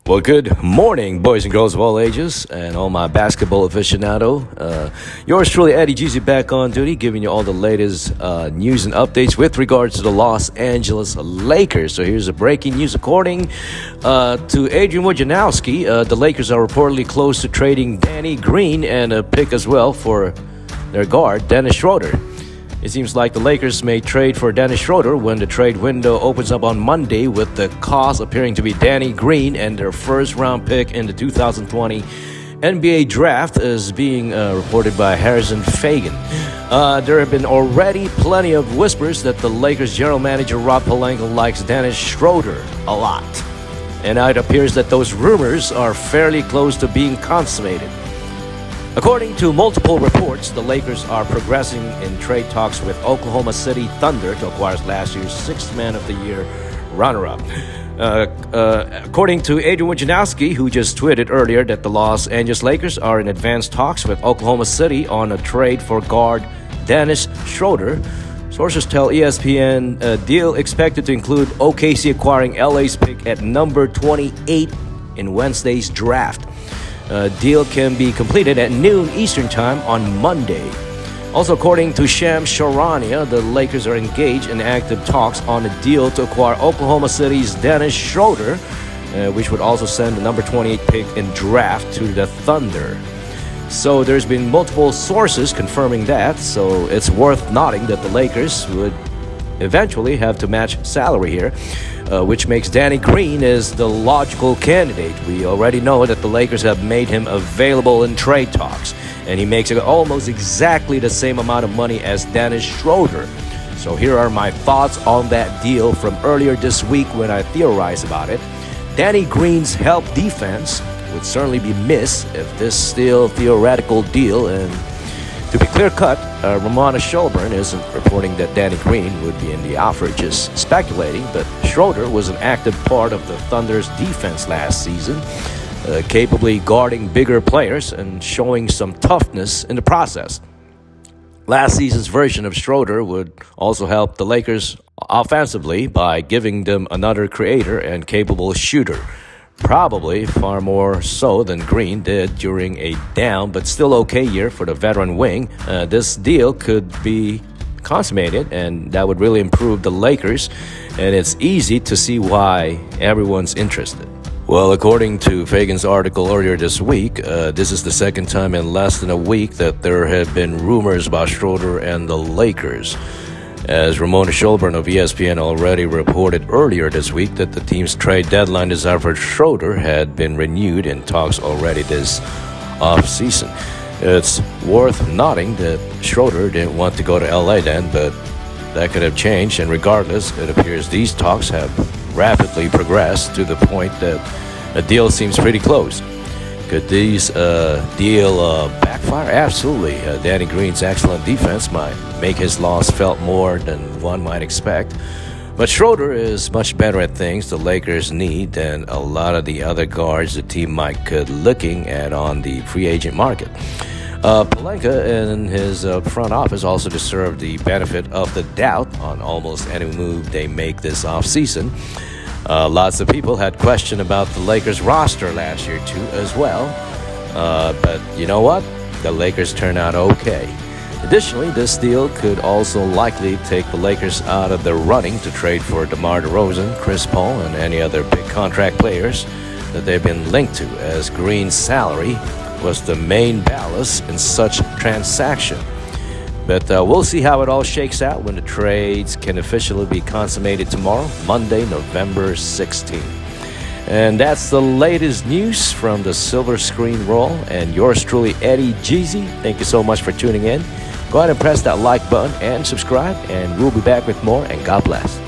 Well, good morning, boys and girls of all ages, and all my basketball aficionado. Yours truly, Eddie Jeezy, back on duty, giving you all the latest news and updates with regards to the Los Angeles Lakers. So here's the breaking news. According to Adrian Wojnarowski, the Lakers are reportedly close to trading Danny Green and a pick as well for their guard, Dennis Schroder. It seems like the Lakers may trade for Dennis Schroder when the trade window opens up on Monday, with the cost appearing to be Danny Green and their first-round pick in the 2020 NBA Draft, is being reported by Harrison Fagan. There have been already plenty of whispers that the Lakers general manager Rob Pelinka likes Dennis Schroder a lot. And it appears that those rumors are fairly close to being consummated. According to multiple reports, the Lakers are progressing in trade talks with Oklahoma City Thunder to acquire last year's Sixth Man of the Year runner-up. According to Adrian Wojnarowski, who just tweeted earlier that the Los Angeles Lakers are in advanced talks with Oklahoma City on a trade for guard Dennis Schroder, sources tell ESPN a deal expected to include OKC acquiring LA's pick at number 28 in Wednesday's draft. Deal can be completed at noon Eastern Time on Monday. Also, according to Shams Charania, the Lakers are engaged in active talks on a deal to acquire Oklahoma City's Dennis Schroder, which would also send the number 28 pick in draft to the Thunder. So there's been multiple sources confirming that, so it's worth noting that the Lakers would eventually have to match salary here, which makes Danny Green is the logical candidate. We already know that the Lakers have made him available in trade talks, and he makes almost exactly the same amount of money as Dennis Schroder. So here are my thoughts on that deal from earlier this week when I theorized about it. Danny Green's help defense would certainly be missed if this still theoretical deal, and to be clear-cut, Ramona Shelburne isn't reporting that Danny Green would be in the offer, just speculating, but Schroder was an active part of the Thunder's defense last season, capably guarding bigger players and showing some toughness in the process. Last season's version of Schroder would also help the Lakers offensively by giving them another creator and capable shooter. Probably far more so than Green did during a down but still okay year for the veteran wing. This deal could be consummated, and that would really improve the Lakers, and it's easy to see why everyone's interested. Well, according to Fagan's article earlier this week, this is the second time in less than a week that there have been rumors about Schroder and the Lakers, as Ramona Shelburne of ESPN already reported earlier this week that the team's trade deadline desire for Schroder had been renewed in talks already this offseason. It's worth noting that Schroder didn't want to go to LA then, but that could have changed, and regardless, it appears these talks have rapidly progressed to the point that a deal seems pretty close. Could these deal backfire? Absolutely. Danny Green's excellent defense might make his loss felt more than one might expect. But Schroder is much better at things the Lakers need than a lot of the other guards the team might could looking at on the free agent market. Pelinka and his front office also deserve the benefit of the doubt on almost any move they make this offseason. Lots of people had questioned about the Lakers roster last year too as well. But you know what? The Lakers turned out okay. Additionally, this deal could also likely take the Lakers out of the running to trade for DeMar DeRozan, Chris Paul, and any other big contract players that they've been linked to, as Green's salary was the main ballast in such transaction. But we'll see how it all shakes out when the trades can officially be consummated tomorrow, Monday, November 16th. And that's the latest news from the Silver Screen Roll. And yours truly, Eddie Jeezy. Thank you so much for tuning in. Go ahead and press that like button and subscribe, and we'll be back with more, and God bless.